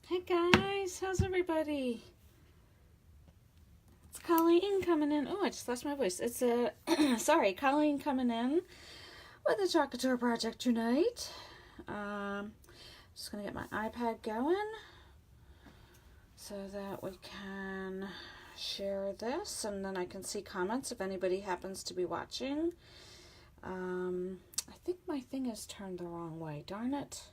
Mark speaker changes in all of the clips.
Speaker 1: Hey guys, how's everybody? It's Colleen coming in. Oh, I just lost my voice. It's sorry, Colleen coming in with the Couture project tonight. Just gonna get my iPad going so that we can share this, and then I can see comments if anybody happens to be watching. I think my thing is turned the wrong way. Darn it.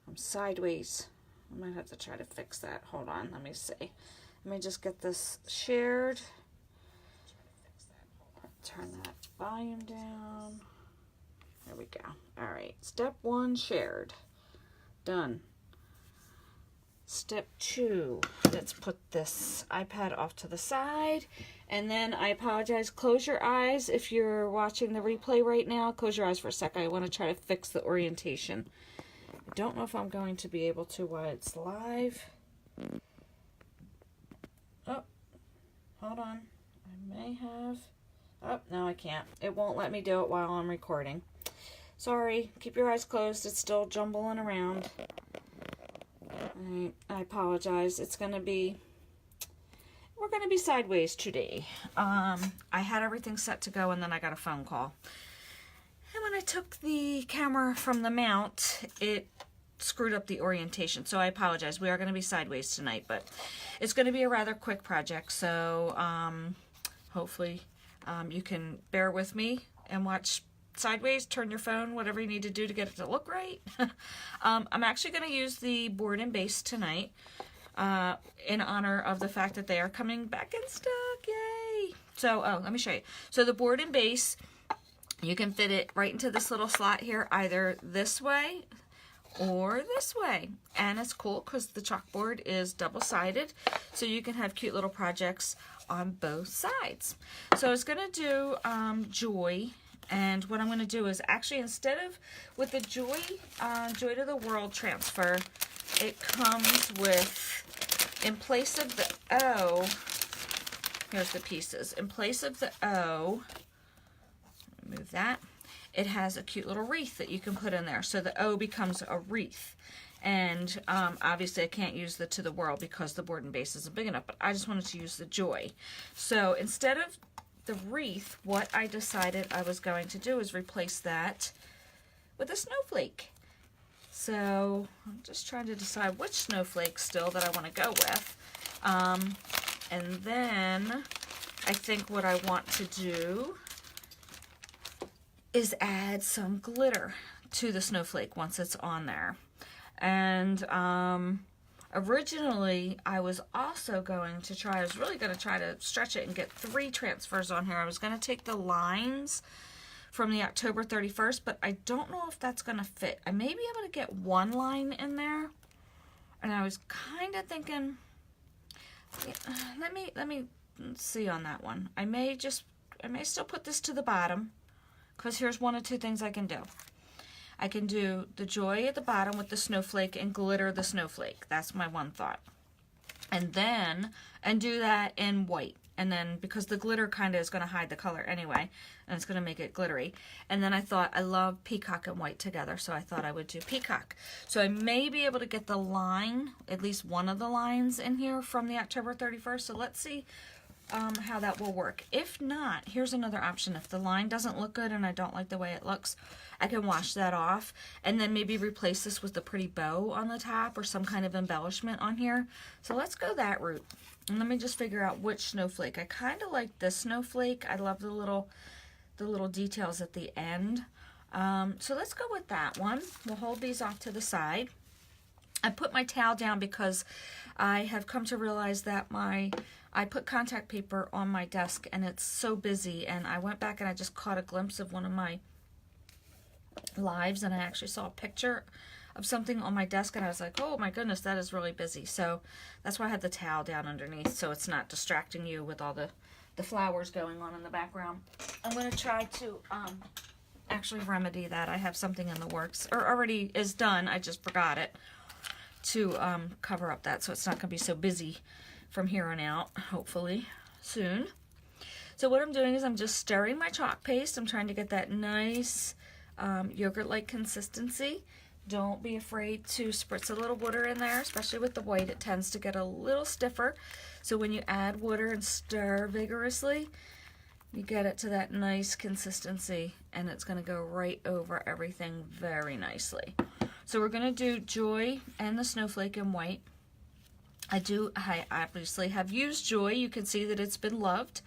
Speaker 1: I'm sideways. I might have to try to fix that. Hold on, let me see. Let me just get this shared. Turn that volume down. There we go. All right, step 1 shared. Done. Step 2, let's put this iPad off to the side. And then I apologize, close your eyes if you're watching the replay right now. Close your eyes for a second. I want to try to fix the orientation. I don't know if I'm going to be able to while it's live. Oh, hold on. I may have. Oh, no, I can't. It won't let me do it while I'm recording. Sorry. Keep your eyes closed. It's still jumbling around. Alright, I apologize. We're going to be sideways today. I had everything set to go, and then I got a phone call. And when I took the camera from the mount, it screwed up the orientation. So I apologize. We are going to be sideways tonight, but it's going to be a rather quick project. So hopefully you can bear with me and watch sideways, turn your phone, whatever you need to do to get it to look right. I'm actually going to use the board and base tonight in honor of the fact that they are coming back in stock. Yay! So, let me show you. So the board and base, you can fit it right into this little slot here, either this way or this way. And it's cool because the chalkboard is double-sided, so you can have cute little projects on both sides. So I was going to do Joy. And what I'm going to do is actually, instead of with the Joy to the World transfer, it comes with, in place of the O, here's the pieces. In place of the O, move that, it has a cute little wreath that you can put in there. So the O becomes a wreath. And obviously I can't use the To the World because the board and base isn't big enough, but I just wanted to use the Joy. So instead of the wreath, what I decided I was going to do is replace that with a snowflake. So I'm just trying to decide which snowflake still that I want to go with. And then I think what I want to do is add some glitter to the snowflake once it's on there. And originally, I was also going to try, I was really going to try to stretch it and get 3 transfers on here. I was going to take the lines from the October 31st, but I don't know if that's going to fit. I may be able to get 1 line in there. And I was kind of thinking, let me see on that one. I may still put this to the bottom, because here's 1 of 2 things I can do. I can do the Joy at the bottom with the snowflake and glitter the snowflake. That's my one thought. And do that in white. And then, because the glitter kind of is going to hide the color anyway, and it's going to make it glittery. And then I thought, I love peacock and white together, so I thought I would do peacock. So I may be able to get the line, at least one of the lines in here from the October 31st. So let's see how that will work. If not, here's another option. If the line doesn't look good and I don't like the way it looks, I can wash that off and then maybe replace this with a pretty bow on the top or some kind of embellishment on here. So let's go that route. And let me just figure out which snowflake. I kind of like this snowflake. I love the little details at the end. So let's go with that one. We'll hold these off to the side. I put my towel down because I have come to realize that I put contact paper on my desk and it's so busy, and I went back and I just caught a glimpse of one of my lives, and I actually saw a picture of something on my desk, and I was like, oh my goodness, that is really busy. So that's why I had the towel down underneath, so it's not distracting you with all the flowers going on in the background. I'm going to try to actually remedy that. I have something in the works, or already is done, I just forgot it, to cover up that so it's not going to be so busy from here on out, hopefully soon. So what I'm doing is I'm just stirring my chalk paste. I'm trying to get that nice yogurt-like consistency. Don't be afraid to spritz a little water in there, especially with the white. It tends to get a little stiffer. So when you add water and stir vigorously, you get it to that nice consistency, and it's going to go right over everything very nicely. So we're going to do Joy and the Snowflake in white. I obviously have used Joy. You can see that it's been loved.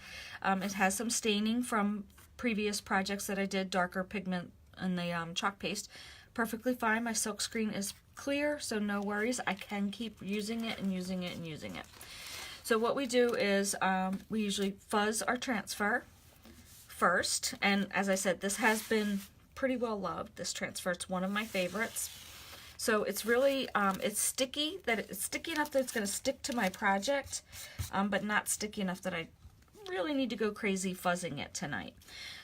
Speaker 1: It has some staining from previous projects that I did, darker pigment in the chalk paste. Perfectly fine. My silk screen is clear, so no worries. I can keep using it and using it and using it. So what we do is we usually fuzz our transfer first. And as I said, this has been pretty well loved, this transfer. It's one of my favorites. So it's really, it's sticky enough that it's going to stick to my project, but not sticky enough that I really need to go crazy fuzzing it tonight.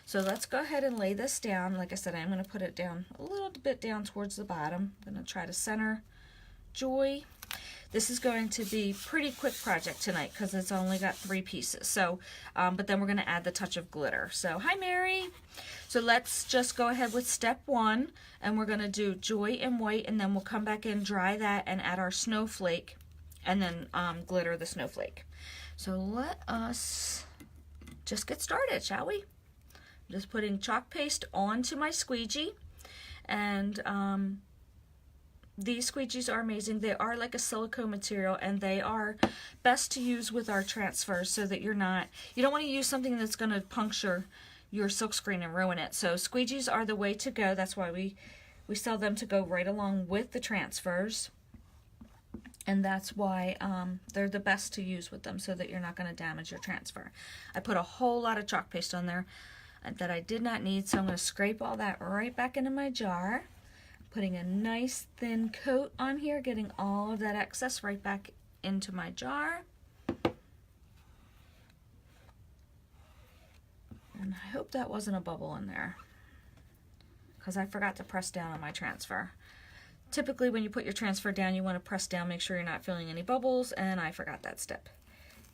Speaker 1: So let's go ahead and lay this down. Like I said, I'm going to put it down a little bit down towards the bottom. I'm going to try to center Joy. This is going to be a pretty quick project tonight because it's only got 3 pieces. So, but then we're going to add the touch of glitter. So, hi Mary. So let's just go ahead with step 1, and we're going to do Joy in white, and then we'll come back in, dry that, and add our snowflake, and then glitter the snowflake. So let us just get started, shall we? I'm just putting chalk paste onto my squeegee, and these squeegees are amazing. They are like a silicone material, and they are best to use with our transfers so that you don't want to use something that's going to puncture your silk screen and ruin it. So squeegees are the way to go. That's why we sell them to go right along with the transfers. And that's why they're the best to use with them, so that you're not going to damage your transfer. I put a whole lot of chalk paste on there that I did not need, so I'm going to scrape all that right back into my jar. Putting a nice thin coat on here, getting all of that excess right back into my jar. And I hope that wasn't a bubble in there, because I forgot to press down on my transfer. Typically when you put your transfer down, you want to press down, make sure you're not feeling any bubbles, and I forgot that step.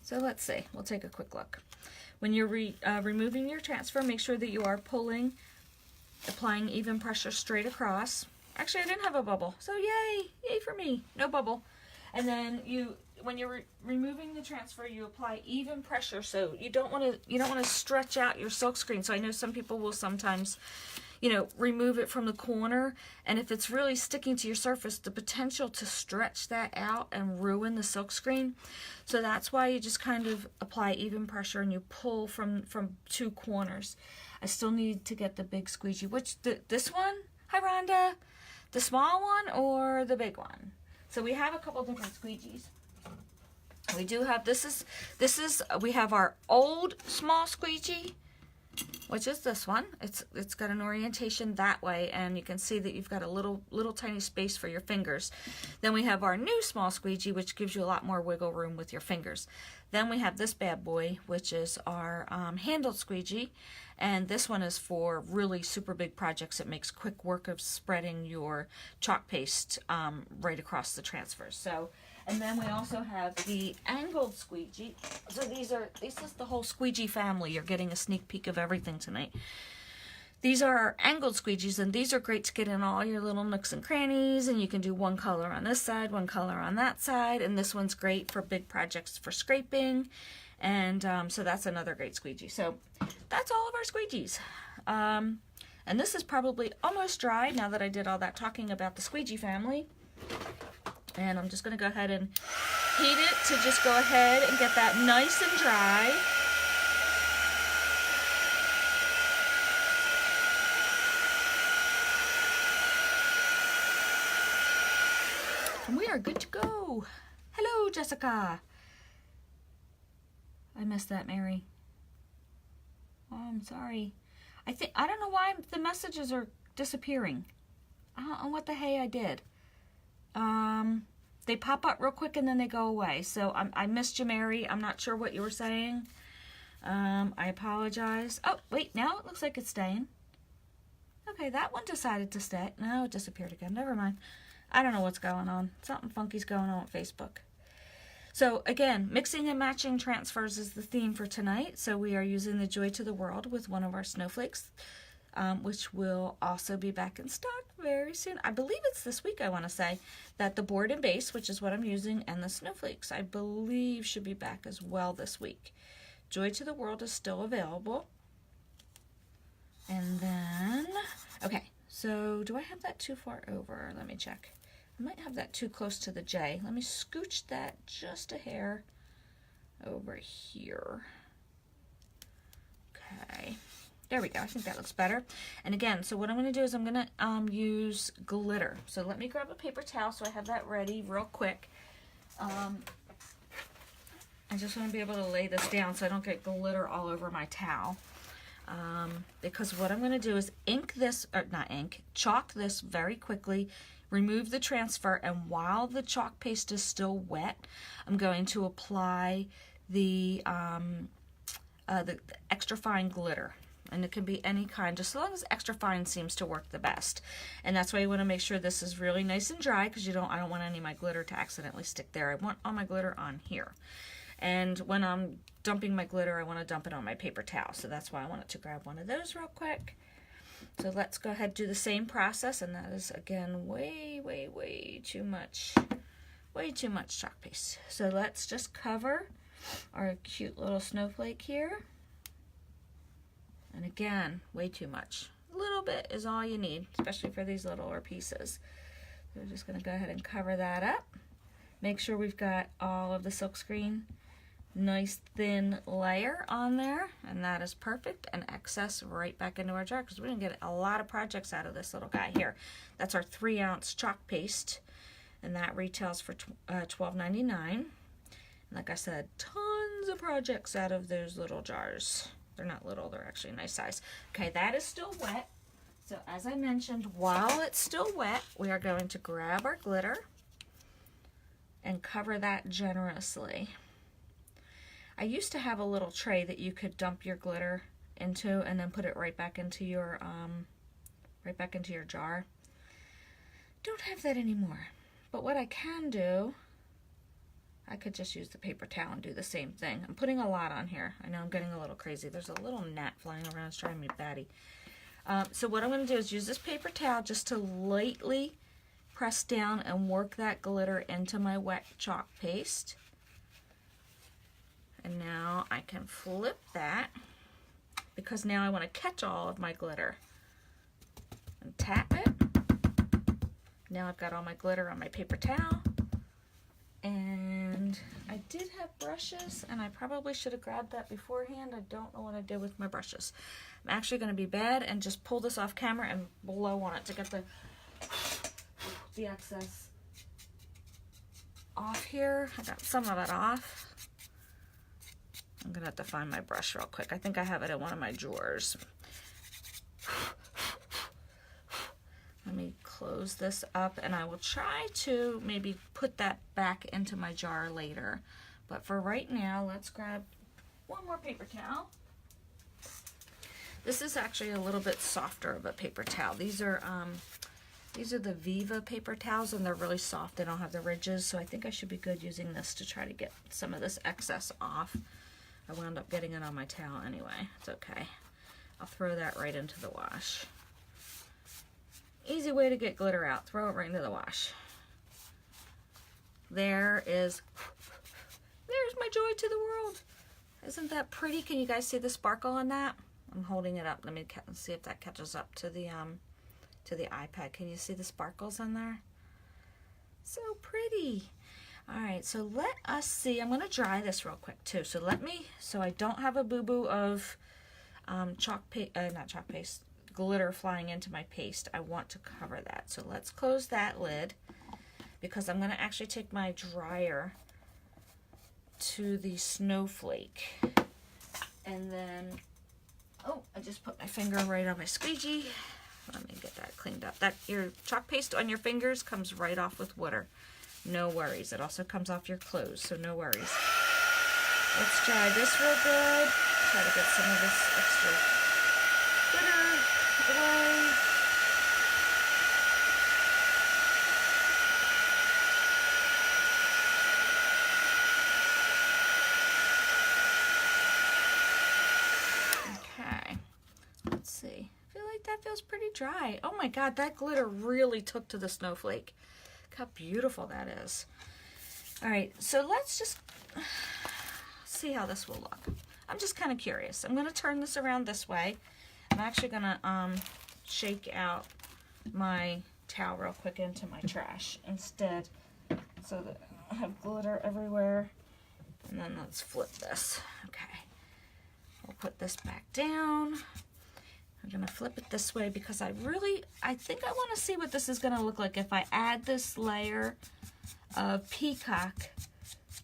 Speaker 1: So let's see, we'll take a quick look. When you're removing your transfer, make sure that you are applying even pressure straight across. Actually, I didn't have a bubble, so yay for me, no bubble. And then when you're removing the transfer, you apply even pressure, so you don't want to stretch out your silk screen. So I know some people will sometimes, remove it from the corner, and if it's really sticking to your surface, the potential to stretch that out and ruin the silk screen. So that's why you just kind of apply even pressure and you pull from 2 corners. I still need to get the big squeegee. This one? Hi Rhonda. The small one or the big one? So we have a couple different squeegees. We do have, we have our old small squeegee, which is this one. It's got an orientation that way, and you can see that you've got a little tiny space for your fingers. Then we have our new small squeegee, which gives you a lot more wiggle room with your fingers. Then we have this bad boy, which is our handled squeegee, and this one is for really super big projects. It makes quick work of spreading your chalk paste right across the transfers. So, and then we also have the angled squeegee. So this is the whole squeegee family. You're getting a sneak peek of everything tonight. These are our angled squeegees, and these are great to get in all your little nooks and crannies, and you can do one color on this side, one color on that side, and this one's great for big projects for scraping, and so that's another great squeegee. So that's all of our squeegees. And this is probably almost dry now that I did all that talking about the squeegee family. And I'm just going to go ahead and heat it to just go ahead and get that nice and dry. And we are good to go. Hello, Jessica. I missed that, Mary. Oh, I'm sorry. I don't know why the messages are disappearing. I don't know what the hey I did. They pop up real quick and then they go away. So I missed you, Mary. I'm not sure what you were saying. I apologize. Oh, wait, now it looks like it's staying. Okay, that one decided to stay. No, it disappeared again. Never mind. I don't know what's going on. Something funky's going on with Facebook. So again, mixing and matching transfers is the theme for tonight. So we are using the Joy to the World with one of our snowflakes. which will also be back in stock very soon. I believe it's this week, I want to say, that the board and base, which is what I'm using, and the Snowflakes, I believe, should be back as well this week. Joy to the World is still available. And then, okay, so do I have that too far over? Let me check. I might have that too close to the J. Let me scooch that just a hair over here. Okay, there we go. I think that looks better. And again, so what I'm going to do is I'm going to use glitter. So let me grab a paper towel so I have that ready real quick. I just want to be able to lay this down so I don't get glitter all over my towel. Because what I'm going to do is chalk this very quickly, remove the transfer, and while the chalk paste is still wet, I'm going to apply the extra fine glitter. And it can be any kind, just as long as extra fine seems to work the best. And that's why you want to make sure this is really nice and dry, because I don't want any of my glitter to accidentally stick there. I want all my glitter on here. And when I'm dumping my glitter, I want to dump it on my paper towel. So that's why I wanted to grab one of those real quick. So let's go ahead and do the same process. And that is, again, way too much. Way too much chalk paste. So let's just cover our cute little snowflake here. And again, way too much. A little bit is all you need, especially for these littler pieces. So we're just going to go ahead and cover that up. Make sure we've got all of the silkscreen, nice thin layer on there, and that is perfect. And excess right back into our jar, because we're going to get a lot of projects out of this little guy here. That's our 3-ounce chalk paste, and that retails for $12.99. Like I said, tons of projects out of those little jars. They're not little, they're actually a nice size. Okay, that is still wet. So as I mentioned, while it's still wet, we are going to grab our glitter and cover that generously. I used to have a little tray that you could dump your glitter into and then put it right back into your jar. Don't have that anymore. But what I can do, I could just use the paper towel and do the same thing. I'm putting a lot on here. I know I'm getting a little crazy. There's a little gnat flying around. It's driving me batty. So what I'm going to do is use this paper towel just to lightly press down and work that glitter into my wet chalk paste. And now I can flip that, because now I want to catch all of my glitter. And tap it. Now I've got all my glitter on my paper towel. And I did have brushes, and I probably should have grabbed that beforehand. I don't know what I did with my brushes. I'm actually going to be bad and just pull this off camera and blow on it to get the excess off here. I got some of it off. I'm going to have to find my brush real quick. I think I have it in one of my drawers. Let me close this up, and I will try to maybe put that back into my jar later. But for right now, let's grab one more paper towel. This is actually a little bit softer of a paper towel. These are the Viva paper towels, and they're really soft. They don't have the ridges, so I think I should be good using this to try to get some of this excess off. I wound up getting it on my towel anyway. It's okay. I'll throw that right into the wash. Easy way to get glitter out. Throw it right into the wash. There's my joy to the world. Isn't that pretty? Can you guys see the sparkle on that? I'm holding it up. Let me see if that catches up to the iPad. Can you see the sparkles in there? So pretty. All right, so let us see. I'm going to dry this real quick too. So I don't have a boo-boo of glitter flying into my paste. I want to cover that. So let's close that lid, because I'm going to actually take my dryer to the Snowflake. And then, oh, I just put my finger right on my squeegee. Let me get that cleaned up. Your chalk paste on your fingers comes right off with water. No worries. It also comes off your clothes, so no worries. Let's dry this real good. Try to get some of this extra glitter away. Okay. Let's see. I feel like feels pretty dry. Oh my God, that glitter really took to the snowflake. Look how beautiful that is. All right, so let's just see how this will look. I'm just kind of curious. I'm gonna turn this around this way. I'm actually gonna shake out my towel real quick into my trash instead, so that I have glitter everywhere. And then let's flip this. Okay, we'll put this back down. I'm gonna flip it this way because I think I want to see what this is gonna look like if I add this layer of peacock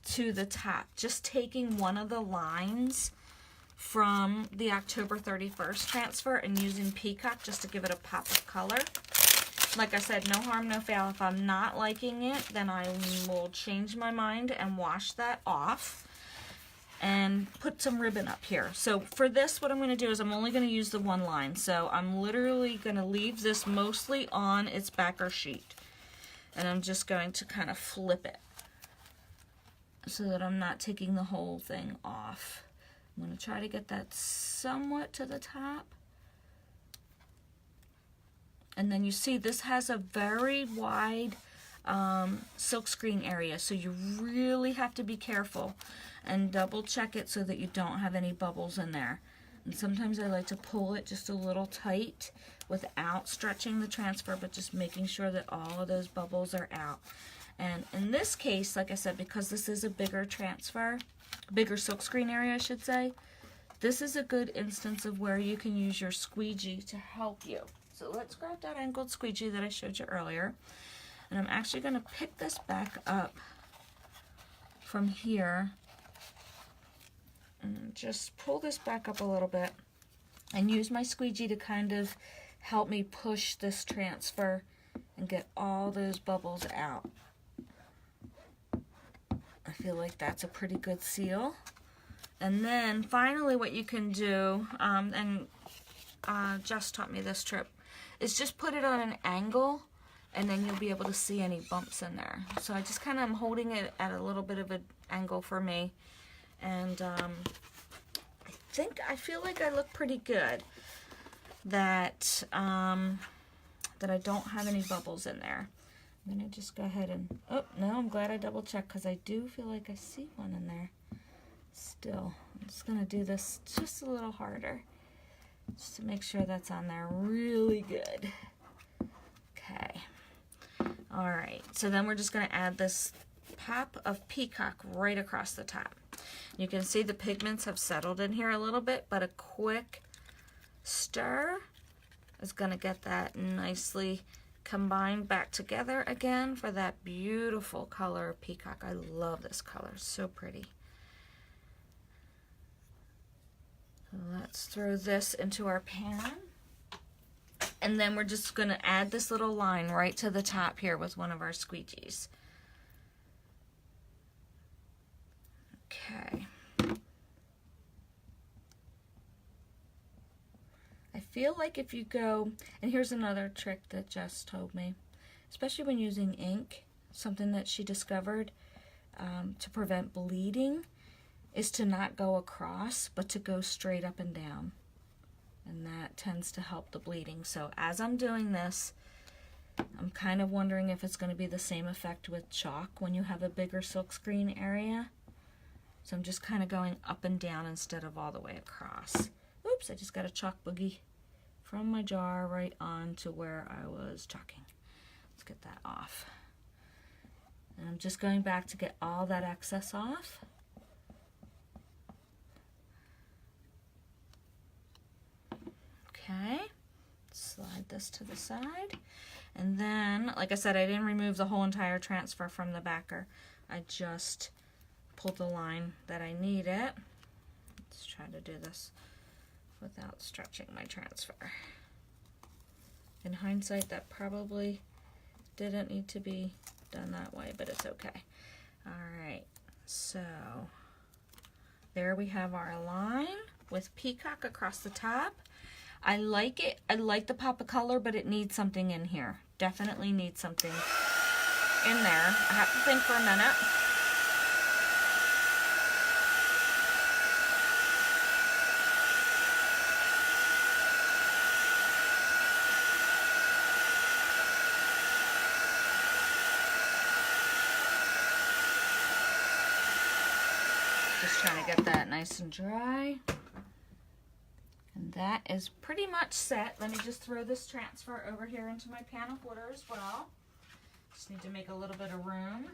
Speaker 1: to the top. Just taking one of the lines from the October 31st transfer and using peacock just to give it a pop of color. Like I said, no harm, no foul. If I'm not liking it, then I will change my mind and wash that off and put some ribbon up here. So for this, what I'm going to do is I'm only going to use the one line. So I'm literally going to leave this mostly on its backer sheet. And I'm just going to kind of flip it so that I'm not taking the whole thing off. I'm going to try to get that somewhat to the top. And then you see this has a very wide silk screen area, so you really have to be careful and double check it so that you don't have any bubbles in there. And sometimes I like to pull it just a little tight without stretching the transfer, but just making sure that all of those bubbles are out. And in this case, like I said, because this is a bigger transfer, bigger silk screen area I should say, this is a good instance of where you can use your squeegee to help you. So let's grab that angled squeegee that I showed you earlier. And I'm actually going to pick this back up from here and just pull this back up a little bit and use my squeegee to kind of help me push this transfer and get all those bubbles out. I feel like that's a pretty good seal. And then finally what you can do, and Jess taught me this trick, is just put it on an angle and then you'll be able to see any bumps in there. So I just kind of am holding it at a little bit of an angle for me. And I feel like I look pretty good that, that I don't have any bubbles in there. I'm going to just go ahead and, oh, no, I'm glad I double checked because I do feel like I see one in there still. I'm just going to do this just a little harder just to make sure that's on there really good. Okay. All right, so then we're just going to add this pop of peacock right across the top. You can see the pigments have settled in here a little bit, but a quick stir is going to get that nicely combined back together again for that beautiful color of peacock. I love this color, so pretty. So let's throw this into our pan. And then we're just going to add this little line right to the top here with one of our squeegees. Okay. I feel like if you go, and here's another trick that Jess told me, especially when using ink, something that she discovered to prevent bleeding is to not go across, but to go straight up and down. And that tends to help the bleeding. So as I'm doing this, I'm kind of wondering if it's going to be the same effect with chalk when you have a bigger silkscreen area. So I'm just kind of going up and down instead of all the way across. Oops, I just got a chalk boogie from my jar right on to where I was chalking. Let's get that off. And I'm just going back to get all that excess off. Okay, slide this to the side. And then, like I said, I didn't remove the whole entire transfer from the backer. I just pulled the line that I needed. Let's try to do this without stretching my transfer. In hindsight, that probably didn't need to be done that way, but it's okay. All right, so there we have our line with peacock across the top. I like it. I like the pop of color, but it needs something in here. Definitely needs something in there. I have to think for a minute. Just trying to get that nice and dry. And that is pretty much set. Let me just throw this transfer over here into my pan of water as well. Just need to make a little bit of room.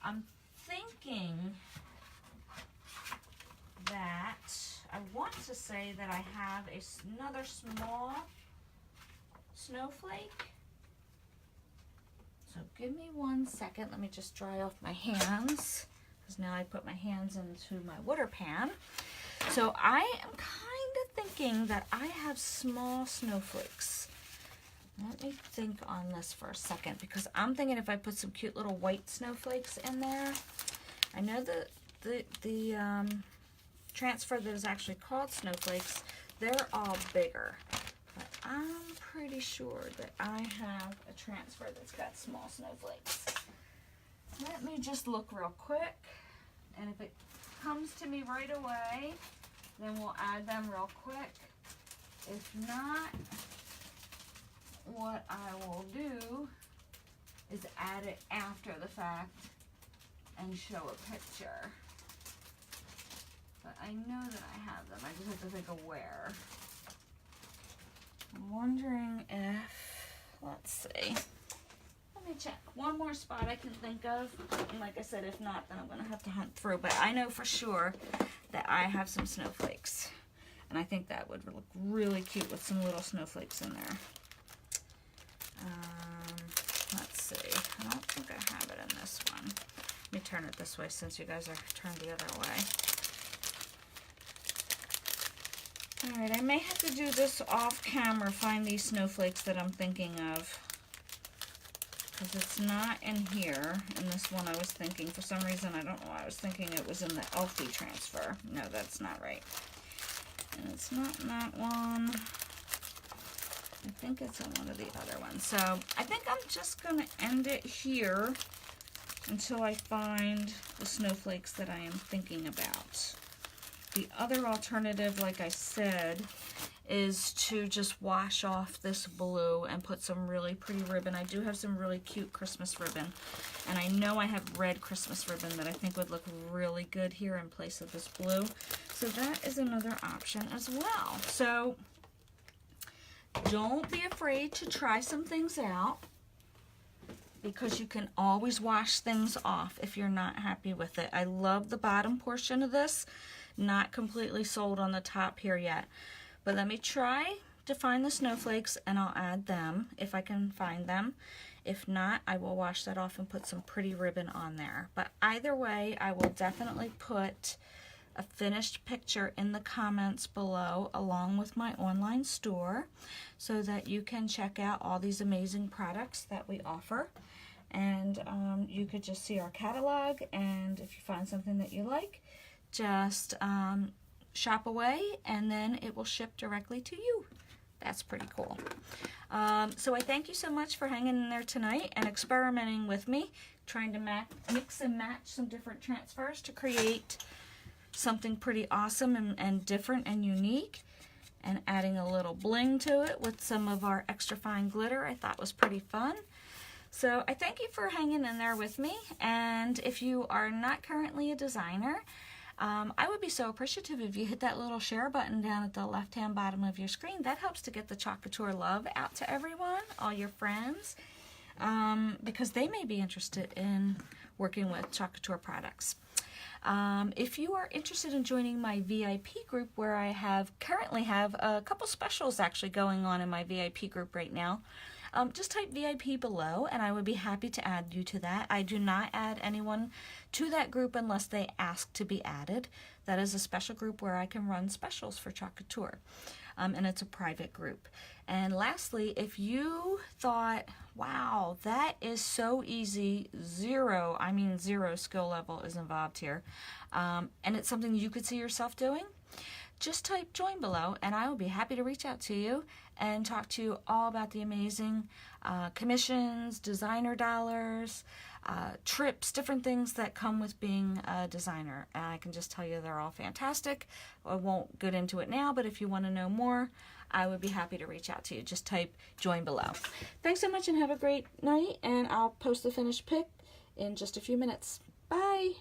Speaker 1: I'm thinking that I want to say that I have another small snowflake. So give me 1 second. Let me just dry off my hands, because now I put my hands into my water pan. So I am kind of thinking that I have small snowflakes. Let me think on this for a second, because I'm thinking if I put some cute little white snowflakes in there. I know that the transfer that is actually called Snowflakes, they're all bigger. But I'm pretty sure that I have a transfer that's got small snowflakes. Let me just look real quick, and if it comes to me right away, then we'll add them real quick. If not, what I will do is add it after the fact and show a picture. But I know that I have them. I just have to think of where. I'm wondering if, let's see. Let me check. One more spot I can think of. And like I said, if not, then I'm going to have to hunt through. But I know for sure that I have some snowflakes. And I think that would look really cute with some little snowflakes in there. Let's see. I don't think I have it in this one. Let me turn it this way since you guys are turned the other way. Alright, I may have to do this off camera, find these snowflakes that I'm thinking of. Because it's not in here, in this one I was thinking. For some reason, I don't know why I was thinking it was in the Elfie transfer. No, that's not right. And it's not in that one. I think it's in one of the other ones. So, I think I'm just going to end it here until I find the snowflakes that I am thinking about. The other alternative, like I said, is to just wash off this blue and put some really pretty ribbon. I do have some really cute Christmas ribbon, and I know I have red Christmas ribbon that I think would look really good here in place of this blue. So that is another option as well. So don't be afraid to try some things out, because you can always wash things off if you're not happy with it. I love the bottom portion of this. Not completely sold on the top here yet. But let me try to find the snowflakes, and I'll add them if I can find them. If not, I will wash that off and put some pretty ribbon on there. But either way, I will definitely put a finished picture in the comments below along with my online store, so that you can check out all these amazing products that we offer. And you could just see our catalog, and if you find something that you like, just shop away, and then it will ship directly to you. That's pretty cool. So I thank you so much for hanging in there tonight and experimenting with me, trying to mix and match some different transfers to create something pretty awesome and different and unique, and adding a little bling to it with some of our extra fine glitter I thought was pretty fun. So I thank you for hanging in there with me, and if you are not currently a designer, I would be so appreciative if you hit that little share button down at the left-hand bottom of your screen. That helps to get the Couture love out to everyone, all your friends, because they may be interested in working with Couture products. If you are interested in joining my VIP group, where I currently have a couple specials actually going on in my VIP group right now, just type VIP below, and I would be happy to add you to that. I do not add anyone to that group unless they ask to be added. That is a special group where I can run specials for Couture, and it's a private group. And lastly, if you thought, wow, that is so easy, zero skill level is involved here, and it's something you could see yourself doing, just type join below, and I will be happy to reach out to you and talk to you all about the amazing commissions, designer dollars, trips, different things that come with being a designer. And I can just tell you they're all fantastic. I won't get into it now, but if you want to know more, I would be happy to reach out to you. Just type join below. Thanks so much, and have a great night, and I'll post the finished pic in just a few minutes. Bye!